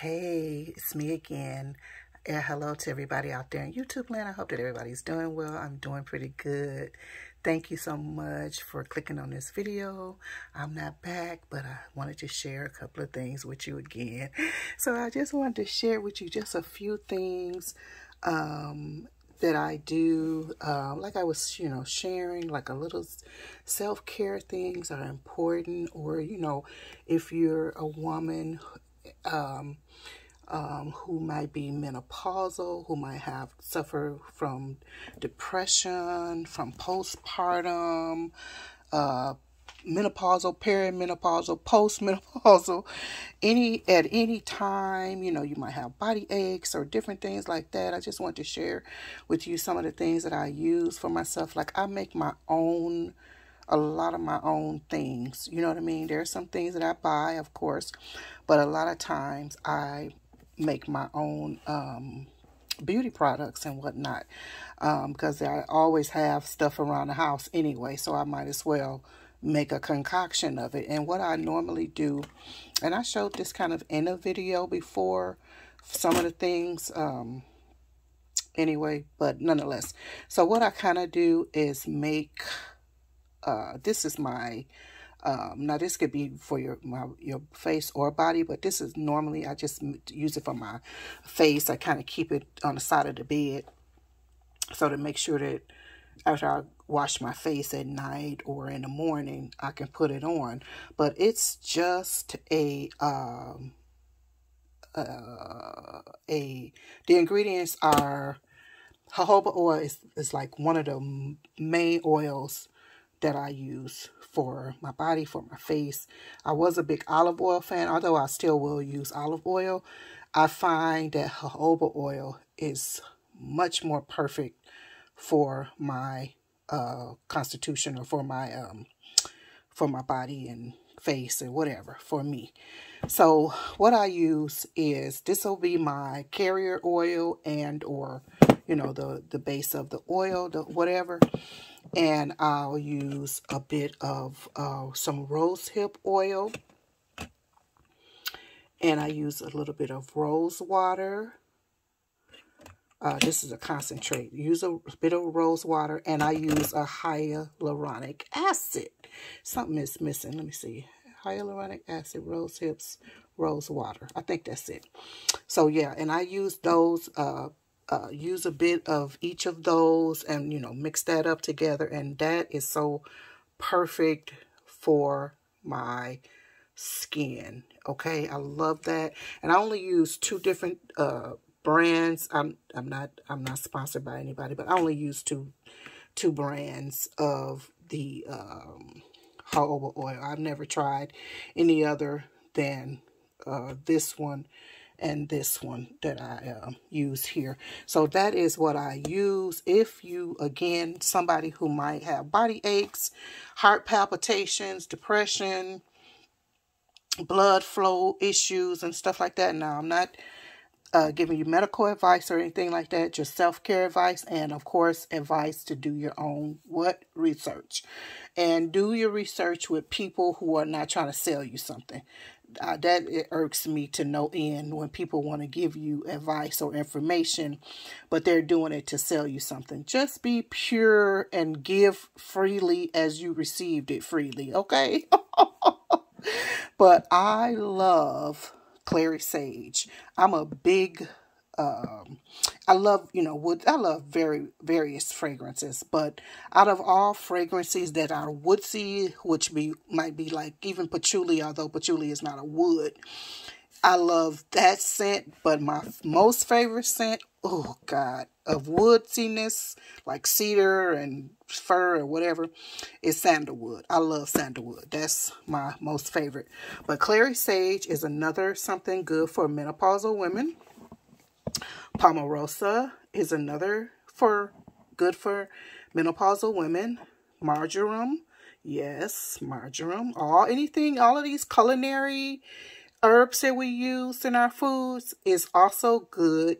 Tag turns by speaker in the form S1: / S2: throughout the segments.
S1: Hey, it's me again. Hello to everybody out there in YouTube land. I hope that everybody's doing well. I'm doing pretty good. Thank you so much for clicking on this video. I'm not back, but I wanted to share a couple of things with you again. So I just wanted to share with you just a few things that I do. Like I was, sharing, like a little self-care things are important, or, if you're a woman who might be menopausal, who might suffer from depression, from postpartum, menopausal, perimenopausal, postmenopausal, at any time, you might have body aches or different things like that. I just want to share with you some of the things that I use for myself. Like I make a lot of my own things. You know what I mean? There are some things that I buy, of course, but a lot of times I make my own beauty products and whatnot, because I always have stuff around the house anyway, so I might as well make a concoction of it. And what I normally do, and I showed this kind of in a video before, some of the things anyway, but nonetheless. So what I kind of do is make this is my now this could be for your face or body, but this is normally I just use it for my face. I kind of keep it on the side of the bed, so to make sure that after I wash my face at night or in the morning, I can put it on. But it's just the ingredients are jojoba oil is like one of the main oils that I use for my body, for my face. I was a big olive oil fan, although I still will use olive oil. I find that jojoba oil is much more perfect for my constitution, or for my body and face and whatever, for me. So what I use is, this will be my carrier oil and or the base of the oil, the whatever. And I'll use a bit of some rosehip oil. And I use a little bit of rose water. This is a concentrate. Use a bit of rose water. And I use a hyaluronic acid. Something is missing. Let me see. Hyaluronic acid, rose hips, rose water. I think that's it. So yeah, and I use those use a bit of each of those and, mix that up together. And that is so perfect for my skin. Okay. I love that. And I only use two different brands. I'm not sponsored by anybody, but I only use two brands of the jojoba oil. I've never tried any other than this one and this one that I use here. So that is what I use. If you, again, somebody who might have body aches, heart palpitations, depression, blood flow issues and stuff like that. Now, I'm not giving you medical advice or anything like that, just self-care advice, and of course advice to do your own research. And do your research with people who are not trying to sell you something. That it irks me to no end when people want to give you advice or information, but they're doing it to sell you something. Just be pure and give freely as you received it freely, okay? But I love clary sage. I'm a big I love, wood. I love various fragrances, but out of all fragrances that are woodsy, which might be like even patchouli, although patchouli is not a wood, I love that scent. But my most favorite scent, oh God, of woodsiness, like cedar and fir or whatever, is sandalwood. I love sandalwood. That's my most favorite. But clary sage is another something good for menopausal women. Palmarosa is another good for menopausal women. Marjoram, yes, marjoram. All of these culinary herbs that we use in our foods is also good.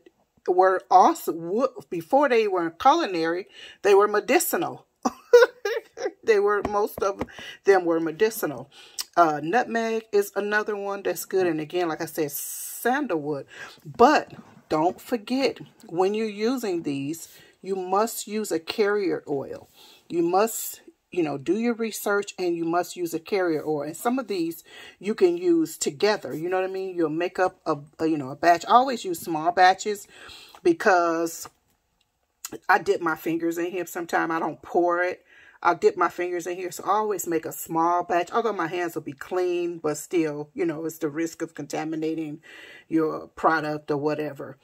S1: Before they were culinary, they were medicinal. Most of them were medicinal. Nutmeg is another one that's good. And again, like I said, sandalwood. But don't forget, when you're using these, you must use a carrier oil. You must, do your research, and you must use a carrier oil. And some of these you can use together. You know what I mean? You'll make up a batch. I always use small batches because I dip my fingers in here. Sometimes I don't pour it. I'll dip my fingers in here. So I always make a small batch. Although my hands will be clean, but still, it's the risk of contaminating your product or whatever.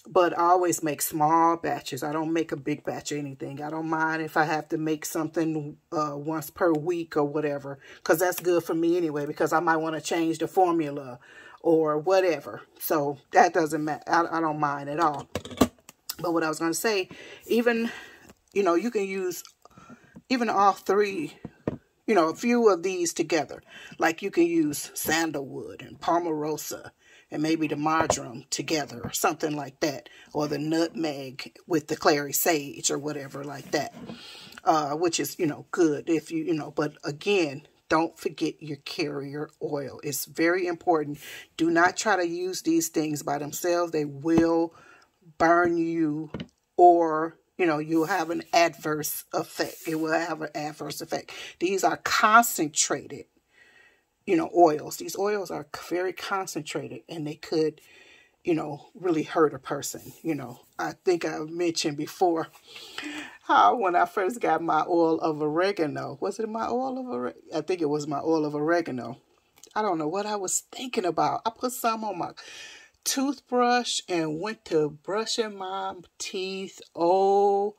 S1: But I always make small batches. I don't make a big batch of anything. I don't mind if I have to make something once per week or whatever. Because that's good for me anyway. Because I might want to change the formula or whatever. So that doesn't matter. I don't mind at all. But what I was going to say, even, you can use even all three, a few of these together. Like you can use sandalwood and palmarosa and maybe the marjoram together or something like that. Or the nutmeg with the clary sage or whatever like that. Which is, good if but again, don't forget your carrier oil. It's very important. Do not try to use these things by themselves. They will burn you, or you'll have an adverse effect. It will have an adverse effect. These are concentrated oils. These oils are very concentrated, and they could really hurt a person. I think I've mentioned before how when I first got my oil of oregano, was it my oil of oregano? I think it was my oil of oregano. I don't know what I was thinking about. I put some on my toothbrush and went to brushing my teeth. Oh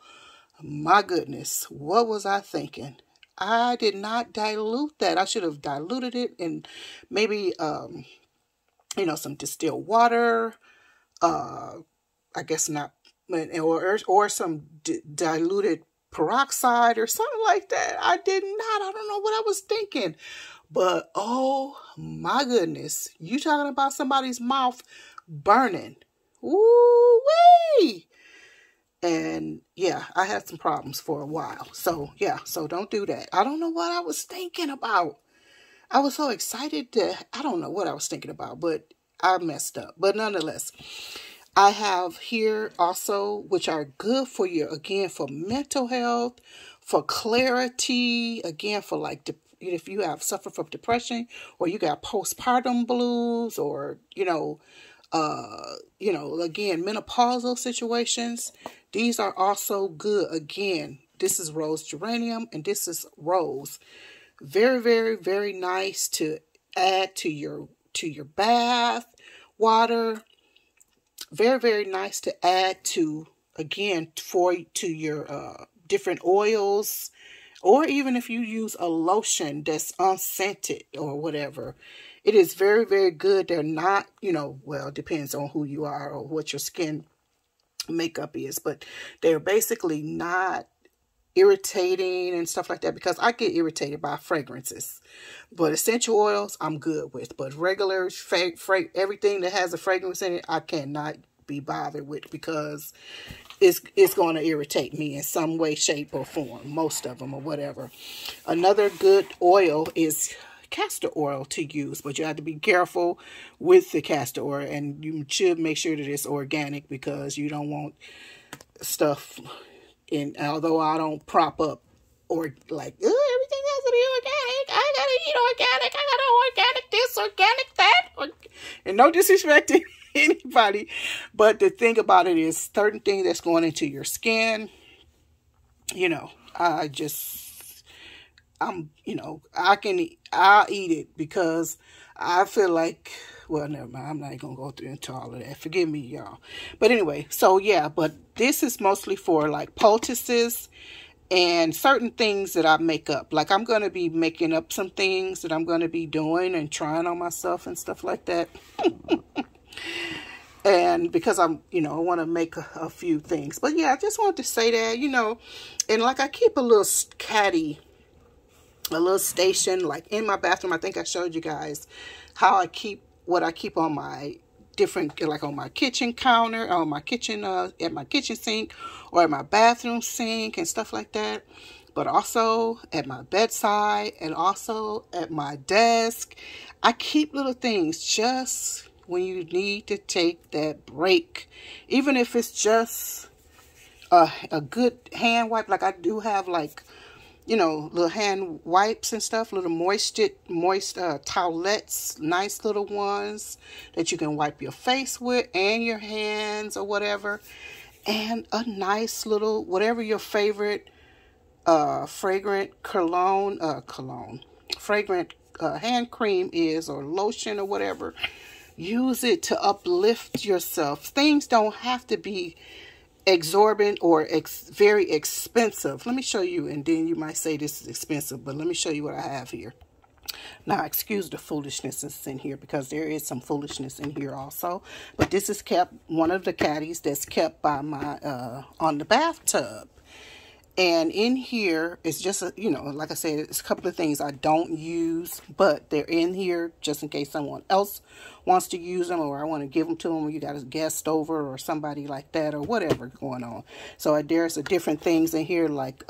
S1: my goodness, what was I thinking? I did not dilute that. I should have diluted it in maybe some distilled water, I guess not, or some diluted peroxide or something like that. I don't know what I was thinking. But oh my goodness, you talking about somebody's mouth burning. Ooh-wee! And yeah, I had some problems for a while. So yeah, so don't do that. I don't know what I was thinking about. I was so excited I don't know what I was thinking about, but I messed up. But nonetheless, I have here also, which are good for you, again, for mental health, for clarity, again, for like if you have suffered from depression, or you got postpartum blues, or again, menopausal situations. These are also good. Again, this is rose geranium, and this is rose. Very, very, very nice to add to your bath water. Very, very nice to add to, again, to your different oils. Or even if you use a lotion that's unscented or whatever. It is very, very good. They're not, well, it depends on who you are or what your skin makeup is. But they're basically not irritating and stuff like that. Because I get irritated by fragrances. But essential oils, I'm good with. But regular, everything that has a fragrance in it, I cannot be bothered with. Because it's going to irritate me in some way, shape, or form. Most of them or whatever. Another good oil is castor oil to use. But you have to be careful with the castor oil. And you should make sure that it's organic. Because you don't want stuff in. Although I don't prop up or like, everything has to be organic. I gotta eat organic. I gotta organic this, organic that. And no disrespect to anybody, but the thing about it is certain things that's going into your skin, I'll eat it because I feel like, well, never mind, I'm not gonna go through into all of that, forgive me, y'all. But anyway, so yeah, but this is mostly for like poultices and certain things that I make up. Like I'm going to be making up some things that I'm going to be doing and trying on myself and stuff like that. And because I'm, I want to make a few things. But yeah, I just wanted to say that, and like I keep a little caddy, a little station like in my bathroom. I think I showed you guys how I keep what I keep on my different, like on my kitchen counter, on my kitchen, at my kitchen sink, or at my bathroom sink and stuff like that. But also at my bedside and also at my desk. I keep little things just when you need to take that break, even if it's just a good hand wipe. Like I do have, like, you know, little hand wipes and stuff, little moist towelettes, nice little ones that you can wipe your face with and your hands or whatever. And a nice little, whatever your favorite fragrant fragrant hand cream is, or lotion or whatever. Use it to uplift yourself. Things don't have to be exorbitant or very expensive. Let me show you, and then you might say this is expensive, but let me show you what I have here. Now, excuse the foolishness that's in here, because there is some foolishness in here also. But this is kept, one of the caddies that's kept by my on the bathtub. And in here, it's just, you know, like I said, it's a couple of things I don't use, but they're in here just in case someone else wants to use them, or I want to give them to them, or you got a guest over or somebody like that, or whatever going on. So there's different things in here, like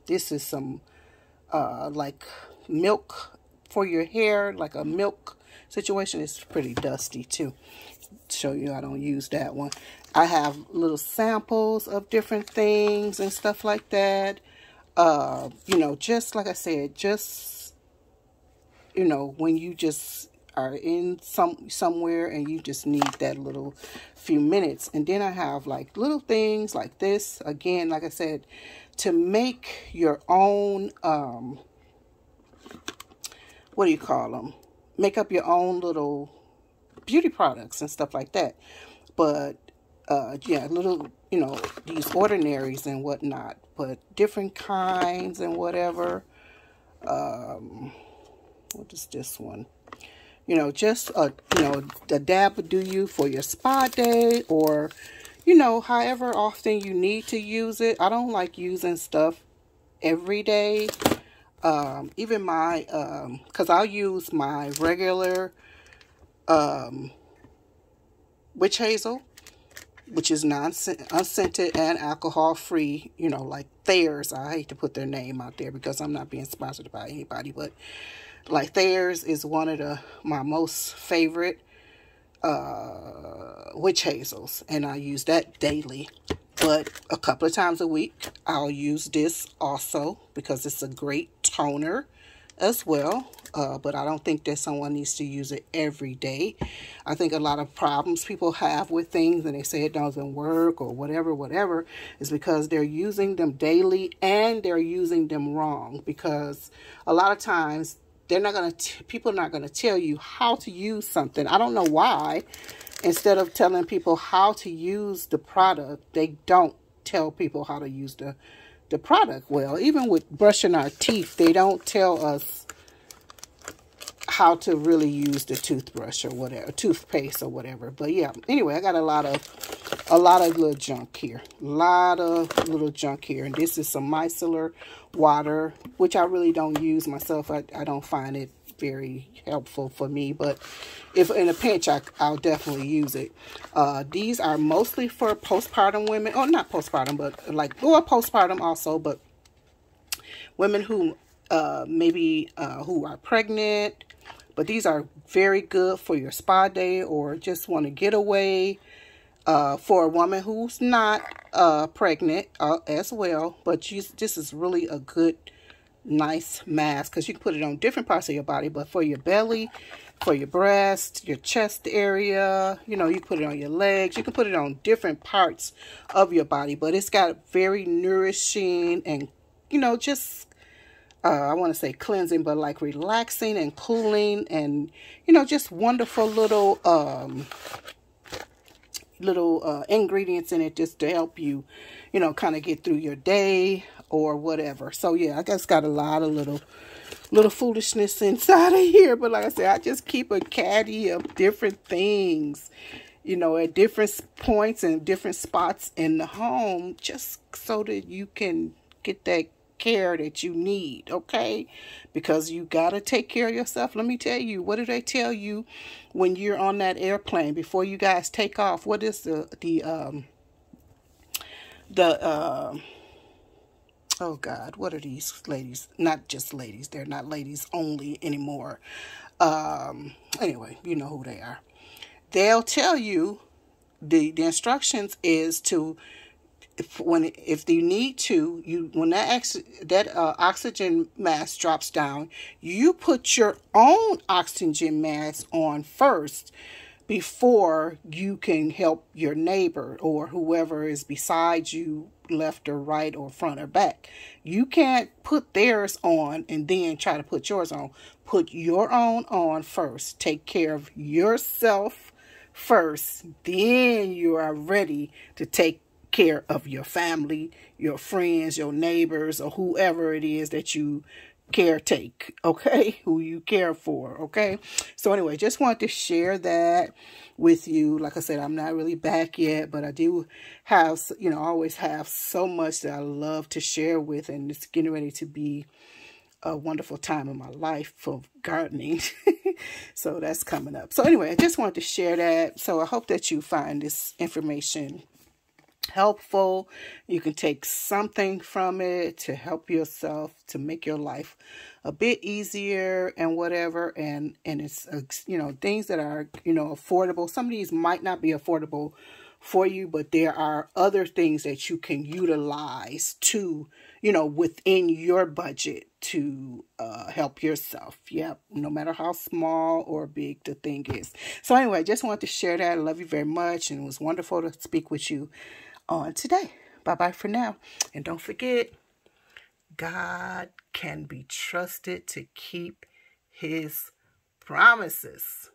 S1: this is some like milk for your hair, like a milk situation. It's pretty dusty too. Show you I don't use that one. I have little samples of different things and stuff like that. You know, just like I said, just, you know, when you just are in somewhere and you just need that little few minutes. And then I have like little things like this, again, like I said, to make your own what do you call them, make up your own little beauty products and stuff like that. But yeah, little, you know, these ordinaries and whatnot, but different kinds and whatever. What is this one? You know, just you know, the dab would do you for your spa day, or, you know, however often you need to use it. I don't like using stuff every day. Even my because I'll use my regular witch hazel, which is unscented and alcohol free, you know, like Thayer's. I hate to put their name out there because I'm not being sponsored by anybody, but like Thayer's is one of my most favorite witch hazels, and I use that daily. But a couple of times a week I'll use this also, because it's a great toner as well. But I don't think that someone needs to use it every day. I think a lot of problems people have with things, and they say it doesn't work or whatever, is because they're using them daily and they're using them wrong. Because a lot of times people are not going to tell you how to use something. I don't know why. Instead of telling people how to use the product, they don't tell people how to use the product well. Even with brushing our teeth, they don't tell us how to really use the toothbrush or whatever, toothpaste or whatever. But yeah, anyway, I got a lot of little junk here. A lot of little junk here. And this is some micellar water, which I really don't use myself. I don't find it very helpful for me, but if in a pinch, I'll definitely use it. These are mostly for postpartum women. Oh, not postpartum, but like, or postpartum also, but women who maybe who are pregnant. But these are very good for your spa day, or just want to get away. For a woman who's not pregnant as well. But this is really a good, nice mask, because you can put it on different parts of your body. But for your belly, for your breast, your chest area, you know, you can put it on your legs. You can put it on different parts of your body. But it's got very nourishing and, you know, just I want to say cleansing, but like relaxing and cooling, and, you know, just wonderful little ingredients in it, just to help you, you know, kind of get through your day or whatever. So yeah, I just got a lot of little foolishness inside of here. But like I said, I just keep a caddy of different things, you know, at different points and different spots in the home, just so that you can get that care that you need, okay? Because you got to take care of yourself. Let me tell you, what do they tell you when you're on that airplane before you guys take off? What is oh God, what are these ladies? Not just ladies. They're not ladies only anymore. Anyway, you know who they are. they'll tell you, the instructions is to, if you need to, when that oxygen mask drops down, you put your own oxygen mask on first before you can help your neighbor or whoever is beside you, left or right or front or back. You can't put theirs on and then try to put yours on. Put your own on first. Take care of yourself first. Then you are ready to take care of your family, your friends, your neighbors, or whoever it is that you caretake, okay? Who you care for, okay? So anyway, just want to share that with you. Like I said, I'm not really back yet, but I do have, always have so much that I love to share with, and it's getting ready to be a wonderful time in my life for gardening. So that's coming up. So anyway, I just wanted to share that. So I hope that you find this information helpful. You can take something from it to help yourself, to make your life a bit easier and whatever. And it's, things that are, affordable. Some of these might not be affordable for you, but there are other things that you can utilize to, within your budget to help yourself. Yep, no matter how small or big the thing is. So anyway, I just wanted to share that. I love you very much, and it was wonderful to speak with you on today. Bye-bye for now. And don't forget, God can be trusted to keep his promises.